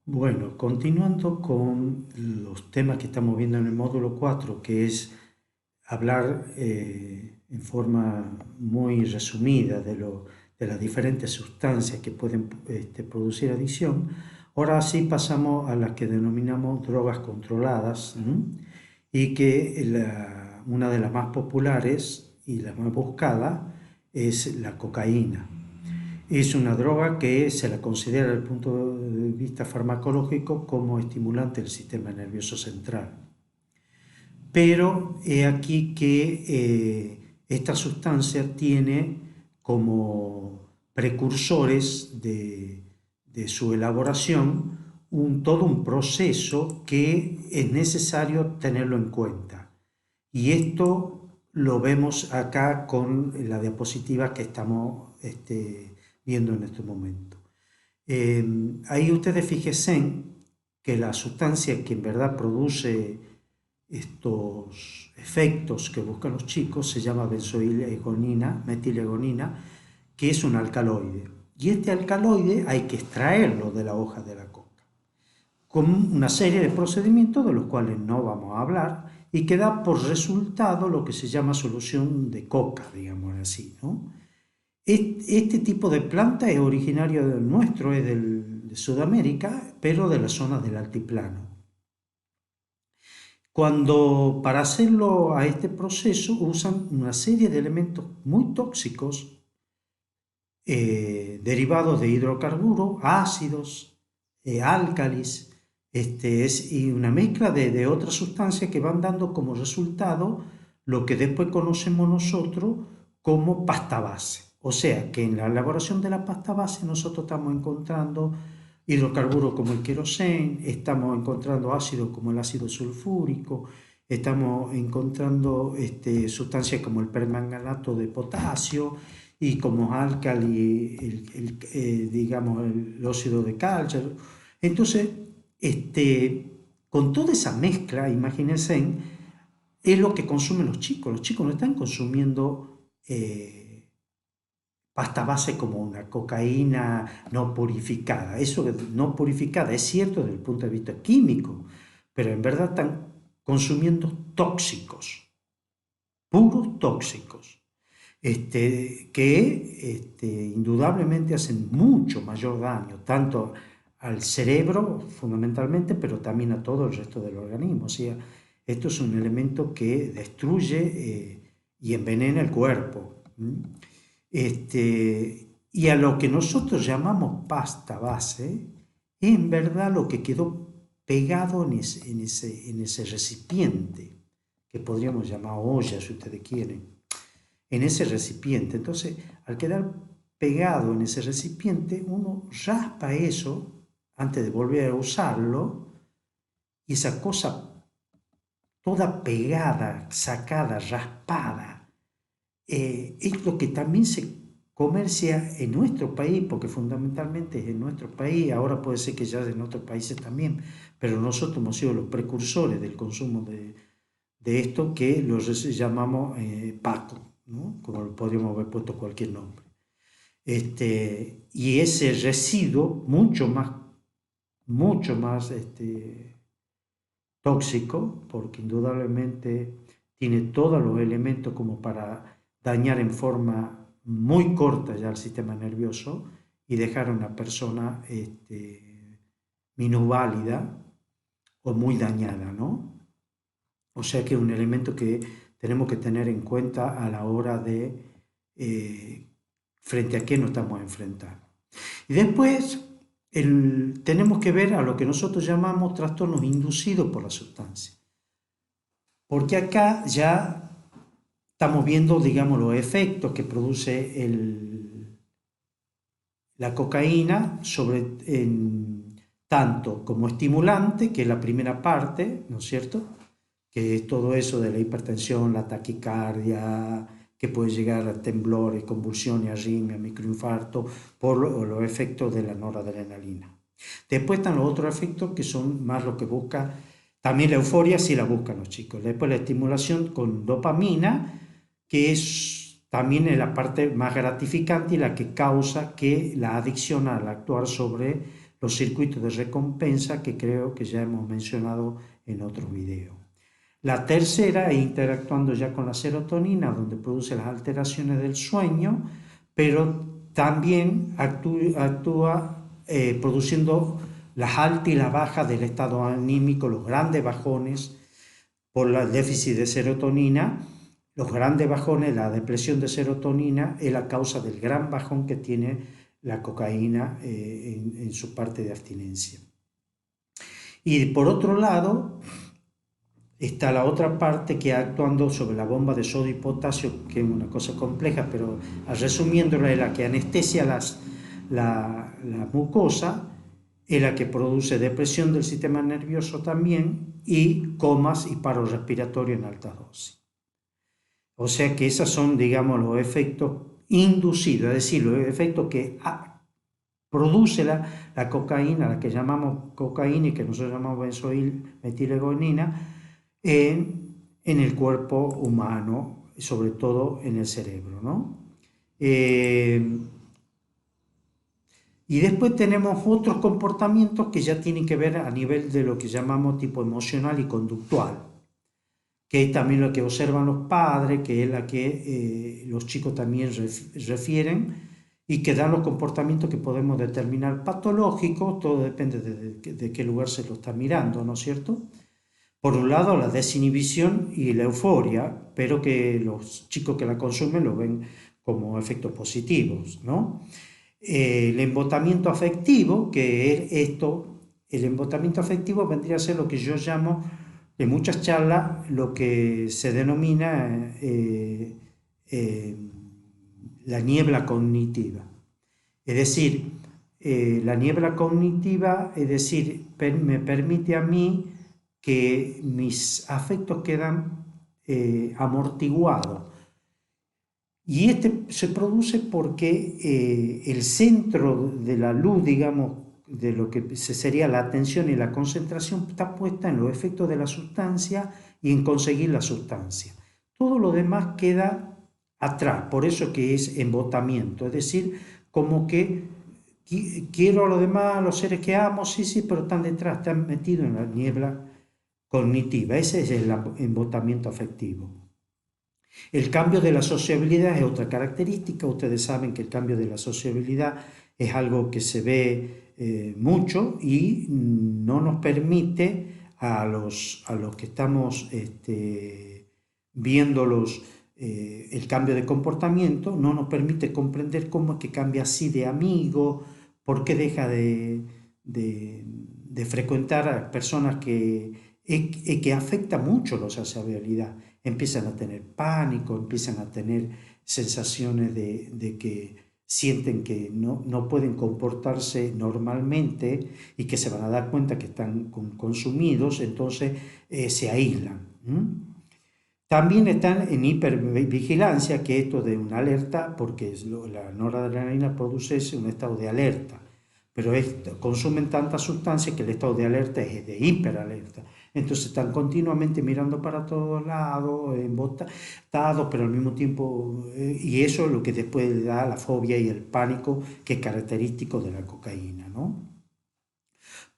Bueno, continuando con los temas que estamos viendo en el módulo 4, que es hablar en forma muy resumida de las diferentes sustancias que pueden producir adicción, ahora sí pasamos a las que denominamos drogas controladas, ¿m? Y que una de las más populares y la más buscada es la cocaína. Es una droga que se la considera desde el punto de vista farmacológico como estimulante del sistema nervioso central. Pero he aquí que esta sustancia tiene como precursores de su elaboración todo un proceso que es necesario tenerlo en cuenta. Y esto lo vemos acá con la diapositiva que estamos viendo en este momento. Ahí ustedes fíjense que la sustancia que en verdad produce estos efectos que buscan los chicos se llama benzoilegonina, metilegonina, que es un alcaloide. Y este alcaloide hay que extraerlo de la hoja de la coca, con una serie de procedimientos de los cuales no vamos a hablar y que da por resultado lo que se llama solución de coca, digamos así, ¿no? Este tipo de planta es originario del nuestro, es de Sudamérica, pero de las zonas del altiplano. Cuando para hacerlo a este proceso usan una serie de elementos muy tóxicos derivados de hidrocarburos, ácidos, álcalis, y una mezcla de otras sustancias que van dando como resultado lo que después conocemos nosotros como pasta base. O sea que en la elaboración de la pasta base nosotros estamos encontrando hidrocarburos como el queroseno, estamos encontrando ácidos como el ácido sulfúrico, estamos encontrando sustancias como el permanganato de potasio, y como álcali, digamos, el óxido de calcio. Entonces, con toda esa mezcla, imagínense, es lo que consumen los chicos. Los chicos no están consumiendo pasta base como una cocaína no purificada. Eso no purificada es cierto desde el punto de vista químico, pero en verdad están consumiendo tóxicos, puros tóxicos que indudablemente hacen mucho mayor daño, tanto al cerebro fundamentalmente, pero también a todo el resto del organismo. O sea, esto es un elemento que destruye y envenena el cuerpo. Y a lo que nosotros llamamos pasta base, es en verdad lo que quedó pegado en ese recipiente, que podríamos llamar olla si ustedes quieren, en ese recipiente. Entonces, al quedar pegado en ese recipiente, uno raspa eso antes de volver a usarlo y esa cosa toda pegada, sacada, raspada, es lo que también se comercia en nuestro país, porque fundamentalmente es en nuestro país, ahora puede ser que ya en otros países también, pero nosotros hemos sido los precursores del consumo de esto que los llamamos Paco, ¿no? Como lo podríamos haber puesto cualquier nombre. Y ese residuo mucho más tóxico, porque indudablemente tiene todos los elementos como para dañar en forma muy corta ya el sistema nervioso y dejar a una persona minusválida o muy dañada, ¿no? O sea que es un elemento que tenemos que tener en cuenta a la hora de frente a qué nos estamos enfrentando. Y después tenemos que ver a lo que nosotros llamamos trastornos inducidos por la sustancia. Porque acá ya estamos viendo, digamos, los efectos que produce la cocaína tanto como estimulante, que es la primera parte, ¿no es cierto? Que es todo eso de la hipertensión, la taquicardia, que puede llegar a temblores, convulsiones, arritmia, microinfarto, por los efectos de la noradrenalina. Después están los otros efectos que son más lo que busca, también la euforia sí la buscan los chicos. Después la estimulación con dopamina, que es también la parte más gratificante y la que causa que la adicción al actuar sobre los circuitos de recompensa que creo que ya hemos mencionado en otro video. La tercera es interactuando ya con la serotonina, donde produce las alteraciones del sueño, pero también actúa produciendo las altas y las bajas del estado anímico, los grandes bajones por el déficit de serotonina. Los grandes bajones, la depresión de serotonina, es la causa del gran bajón que tiene la cocaína en su parte de abstinencia. Y por otro lado, está la otra parte que actuando sobre la bomba de sodio y potasio, que es una cosa compleja, pero resumiéndola, es la que anestesia la mucosa, es la que produce depresión del sistema nervioso también, y comas y paro respiratorio en alta dosis. O sea que esos son, digamos, los efectos inducidos, es decir, los efectos que produce la cocaína, la que llamamos cocaína y que nosotros llamamos benzoilmetilegoinina, en el cuerpo humano, sobre todo en el cerebro, ¿no? Y después tenemos otros comportamientos que ya tienen que ver a nivel de lo que llamamos tipo emocional y conductual, que es también lo que observan los padres, que es la que los chicos también refieren, y que dan los comportamientos que podemos determinar patológicos, todo depende de qué lugar se lo está mirando, ¿no es cierto? Por un lado, la desinhibición y la euforia, pero que los chicos que la consumen lo ven como efectos positivos, ¿no? El embotamiento afectivo, que es esto, el embotamiento afectivo vendría a ser lo que yo llamo, en muchas charlas, lo que se denomina la niebla cognitiva. Es decir, la niebla cognitiva, es decir, me permite a mí que mis afectos quedan amortiguados. Y este se produce porque el centro de la luz, digamos, de lo que sería la atención y la concentración, está puesta en los efectos de la sustancia y en conseguir la sustancia. Todo lo demás queda atrás, por eso que es embotamiento, es decir, como que quiero a los demás, a los seres que amo, sí, pero están detrás, están metidos en la niebla cognitiva. Ese es el embotamiento afectivo. El cambio de la sociabilidad es otra característica. Ustedes saben que el cambio de la sociabilidad es algo que se ve mucho y no nos permite a los que estamos viendo el cambio de comportamiento, no nos permite comprender cómo es que cambia así de amigo, por qué deja de frecuentar a personas que afecta mucho la sociabilidad. Empiezan a tener pánico, empiezan a tener sensaciones de que sienten que no pueden comportarse normalmente y que se van a dar cuenta que están consumidos, entonces se aíslan. También están en hipervigilancia, que esto de una alerta, porque la noradrenalina produce un estado de alerta, pero consumen tantas sustancias que el estado de alerta es de hiperalerta. Entonces están continuamente mirando para todos lados, embotados, pero al mismo tiempo, y eso es lo que después le da la fobia y el pánico que es característico de la cocaína, ¿no?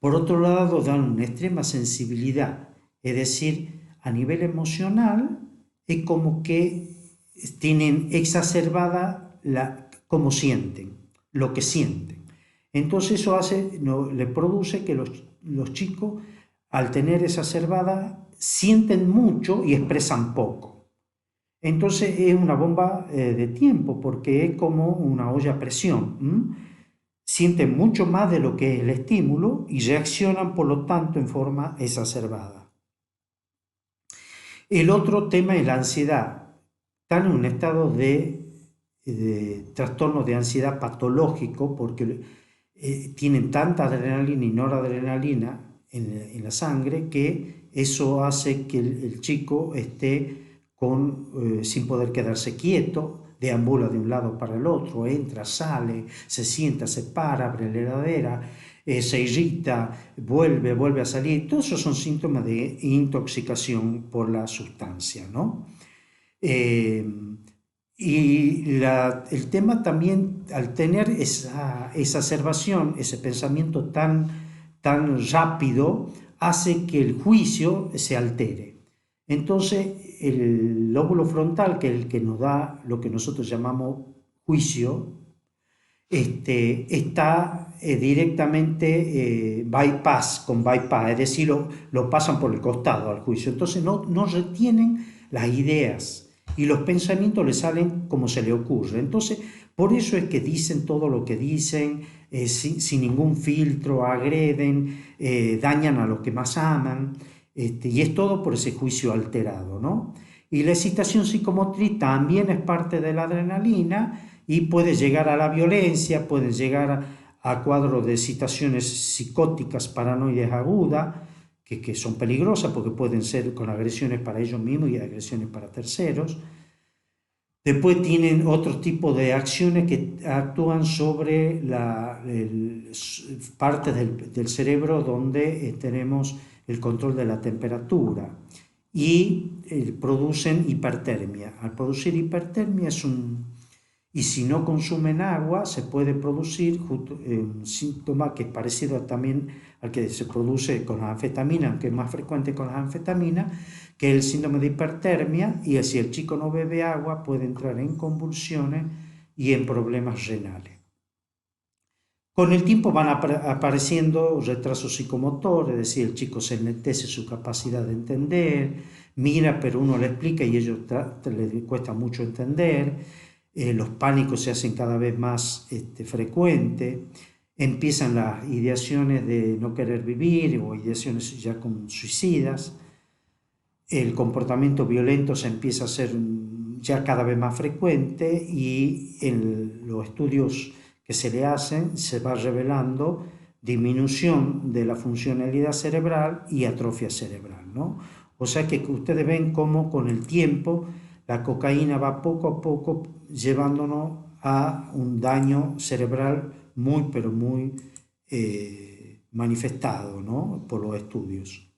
Por otro lado, dan una extrema sensibilidad, es decir, a nivel emocional, es como que tienen exacerbada cómo sienten, lo que sienten. Entonces eso le produce que los chicos, al tener exacerbada, sienten mucho y expresan poco. Entonces es una bomba de tiempo, porque es como una olla a presión. Sienten mucho más de lo que es el estímulo y reaccionan, por lo tanto, en forma exacerbada. El otro tema es la ansiedad. Están en un estado de trastorno de ansiedad patológico porque tienen tanta adrenalina y noradrenalina en la sangre que eso hace que el chico esté sin poder quedarse quieto, deambula de un lado para el otro, entra, sale, se sienta, se para, abre la heladera, se irrita, vuelve a salir. Todos esos son síntomas de intoxicación por la sustancia, ¿no? Y el tema también, al tener esa exacerbación, ese pensamiento tan rápido, hace que el juicio se altere. Entonces, el lóbulo frontal, que es el que nos da lo que nosotros llamamos juicio, está directamente con bypass, es decir, lo pasan por el costado al juicio. Entonces no retienen las ideas y los pensamientos les salen como se le ocurre. Entonces, por eso es que dicen todo lo que dicen, sin ningún filtro, agreden, dañan a los que más aman, y es todo por ese juicio alterado, ¿no? Y la excitación psicomotriz también es parte de la adrenalina y puede llegar a la violencia, puede llegar a cuadros de excitaciones psicóticas, paranoides agudas, que son peligrosas porque pueden ser con agresiones para ellos mismos y agresiones para terceros. Después tienen otro tipo de acciones que actúan sobre partes del cerebro donde tenemos el control de la temperatura y producen hipertermia. Al producir hipertermia y si no consumen agua, se puede producir un síntoma que es parecido también al que se produce con la anfetamina, aunque es más frecuente con la anfetamina, que es el síndrome de hipertermia, y si el chico no bebe agua puede entrar en convulsiones y en problemas renales. Con el tiempo van apareciendo retrasos psicomotores, es decir, el chico se enlentece su capacidad de entender, mira, pero uno le explica y a ellos les cuesta mucho entender. Los pánicos se hacen cada vez más frecuentes, empiezan las ideaciones de no querer vivir o ideaciones ya con suicidas, el comportamiento violento se empieza a ser ya cada vez más frecuente y en los estudios que se le hacen se va revelando disminución de la funcionalidad cerebral y atrofia cerebral, ¿no? O sea que ustedes ven cómo con el tiempo la cocaína va poco a poco llevándonos a un daño cerebral muy, pero muy manifestado, ¿no? Por los estudios.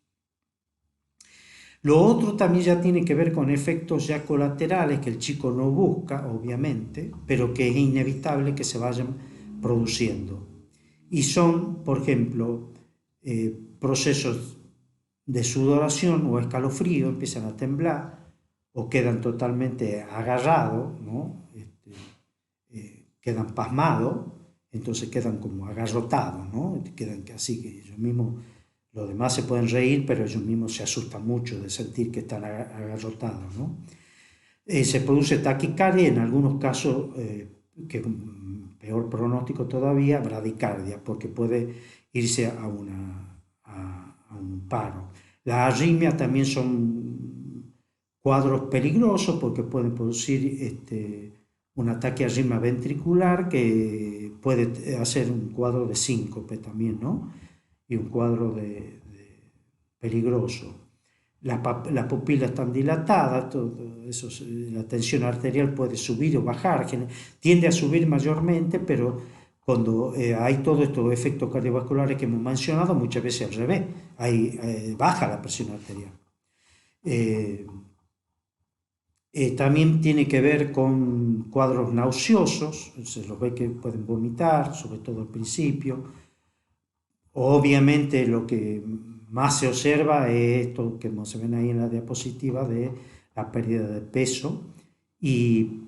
Lo otro también ya tiene que ver con efectos ya colaterales que el chico no busca, obviamente, pero que es inevitable que se vayan produciendo. Y son, por ejemplo, procesos de sudoración o escalofrío, empiezan a temblar o quedan totalmente agarrados, ¿no? Quedan pasmados, entonces quedan como agarrotados, ¿no? Quedan así que ellos mismos, los demás se pueden reír, pero ellos mismos se asustan mucho de sentir que están agarrotados, ¿no? Se produce taquicardia, en algunos casos, que es un peor pronóstico todavía, bradicardia, porque puede irse a un paro. Las arritmias también son cuadros peligrosos porque pueden producir un ataque a arritmia ventricular que puede hacer un cuadro de síncope también, ¿no? Y un cuadro peligroso. Las pupilas están dilatadas, todo eso, la tensión arterial puede subir o bajar, tiende a subir mayormente, pero cuando hay todos estos efectos cardiovasculares que hemos mencionado, muchas veces al revés, baja la presión arterial. También tiene que ver con cuadros nauseosos, se los ve que pueden vomitar, sobre todo al principio. Obviamente lo que más se observa es esto que se ven ahí en la diapositiva de la pérdida de peso y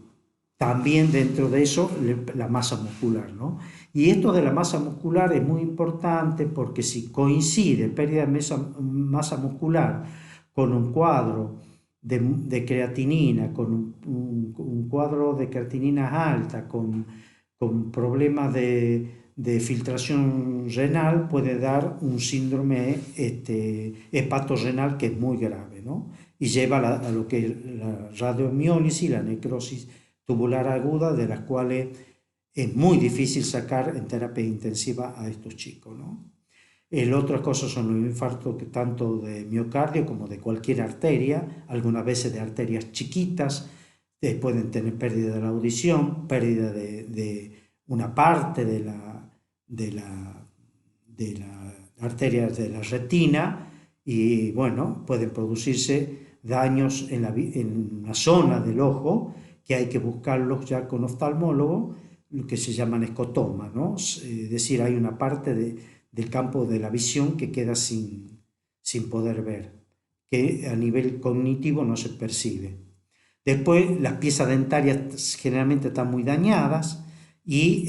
también dentro de eso la masa muscular, ¿no? Y esto de la masa muscular es muy importante porque si coincide pérdida de masa muscular con un cuadro de creatinina, con un cuadro de creatinina alta, con problemas de filtración renal, puede dar un síndrome hepatorrenal que es muy grave, ¿no? Y lleva a lo que es la radiomiólisis, la necrosis tubular aguda, de las cuales es muy difícil sacar en terapia intensiva a estos chicos, ¿no? Otras cosas son los infartos tanto de miocardio como de cualquier arteria, algunas veces de arterias chiquitas, pueden tener pérdida de la audición, pérdida de una parte de la arteria de la retina y bueno, pueden producirse daños en la zona del ojo que hay que buscarlos ya con oftalmólogo, lo que se llaman escotoma, ¿no? Es decir, hay una parte del campo de la visión que queda sin poder ver, que a nivel cognitivo no se percibe. Después, las piezas dentarias generalmente están muy dañadas y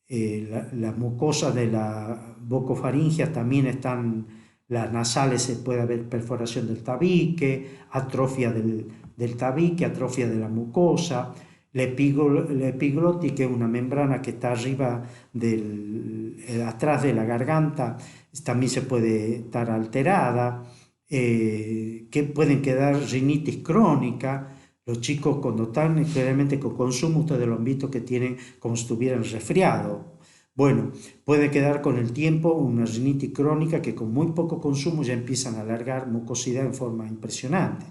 las mucosas de la bocofaringia también están, las nasales se puede haber perforación del tabique, atrofia del tabique, atrofia de la mucosa, la epiglotis, que es una membrana que está arriba atrás de la garganta, también se puede estar alterada, que pueden quedar rinitis crónica. Los chicos cuando están generalmente con consumo, ustedes lo han visto que tienen como si estuvieran resfriado. Bueno, puede quedar con el tiempo una rinitis crónica que con muy poco consumo ya empiezan a alargar mucosidad en forma impresionante.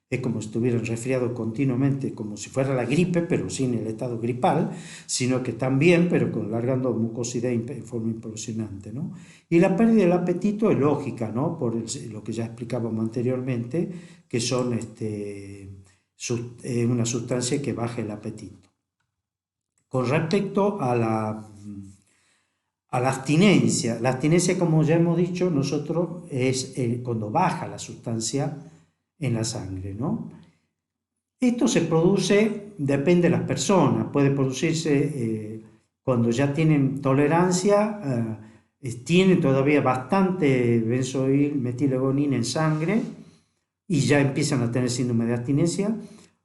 Es como si estuvieran resfriados continuamente, como si fuera la gripe, pero sin el estado gripal, sino que están bien, pero largando mucosidad en forma impresionante, ¿no? Y la pérdida del apetito es lógica, ¿no? Por lo que ya explicábamos anteriormente, que son una sustancia que baja el apetito. Con respecto a la abstinencia, como ya hemos dicho, nosotros es cuando baja la sustancia en la sangre, ¿no? Esto se produce, depende de las personas, puede producirse cuando ya tienen tolerancia, tienen todavía bastante benzoilmetilegonina en sangre y ya empiezan a tener síndrome de abstinencia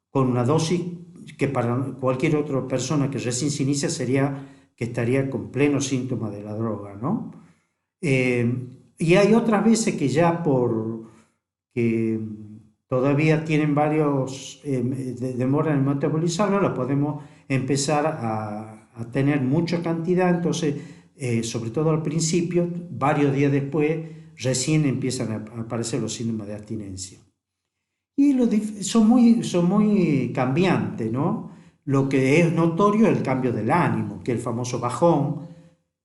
con una dosis que para cualquier otra persona que recién se inicia sería que estaría con pleno síntoma de la droga, ¿no? Y hay otras veces que ya que todavía tienen varios, demoran en metabolizarlo, la podemos empezar a tener mucha cantidad, entonces, sobre todo al principio, varios días después, recién empiezan a aparecer los síntomas de abstinencia. Y son muy cambiantes, ¿no? Lo que es notorio es el cambio del ánimo, que es el famoso bajón,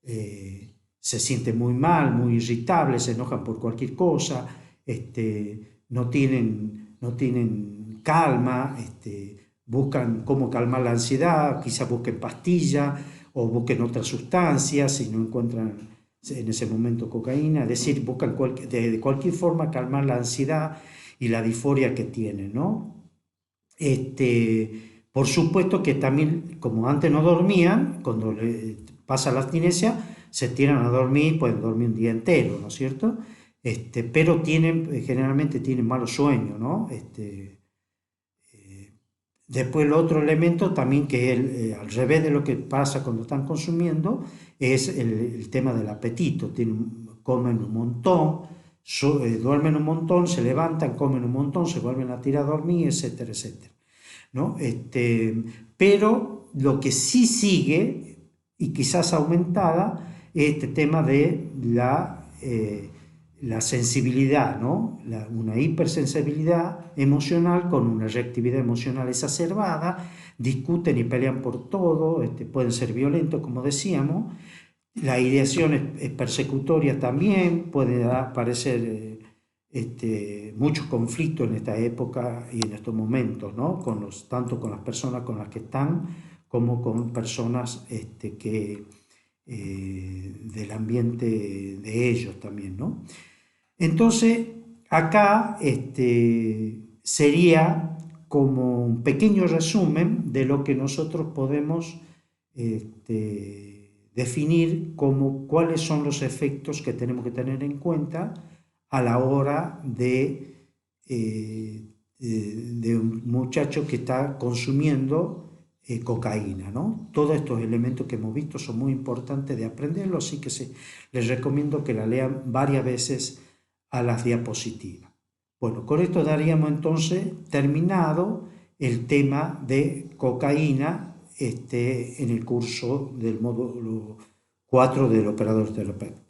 se siente muy mal, muy irritable, se enojan por cualquier cosa, no tienen calma, buscan cómo calmar la ansiedad, quizás busquen pastillas o busquen otras sustancias si no encuentran en ese momento cocaína, es decir, buscan de cualquier forma calmar la ansiedad y la disforia que tienen, ¿no? Por supuesto que también, como antes no dormían, cuando le pasa la abstinencia, se tiran a dormir, pueden dormir un día entero, ¿no es cierto? Pero generalmente tienen malos sueños, ¿no? Después el otro elemento también que es al revés de lo que pasa cuando están consumiendo es el tema del apetito. Comen un montón, duermen un montón, se levantan, comen un montón, se vuelven a tirar a dormir, etcétera, etcétera, ¿no? Pero lo que sí sigue, y quizás aumentada, es este tema de la sensibilidad, ¿no? Una hipersensibilidad emocional con una reactividad emocional exacerbada, discuten y pelean por todo, pueden ser violentos, como decíamos. La ideación es persecutoria también, puede aparecer muchos conflictos en esta época y en estos momentos, ¿no? Tanto con las personas con las que están como con personas del ambiente de ellos también, ¿no? Entonces, acá sería como un pequeño resumen de lo que nosotros podemos definir como cuáles son los efectos que tenemos que tener en cuenta a la hora de un muchacho que está consumiendo cocaína, ¿no? Todos estos elementos que hemos visto son muy importantes de aprenderlo, así que les recomiendo que la lean varias veces a las diapositivas. Bueno, con esto daríamos entonces terminado el tema de cocaína en el curso del módulo 4 del operador terapéutico.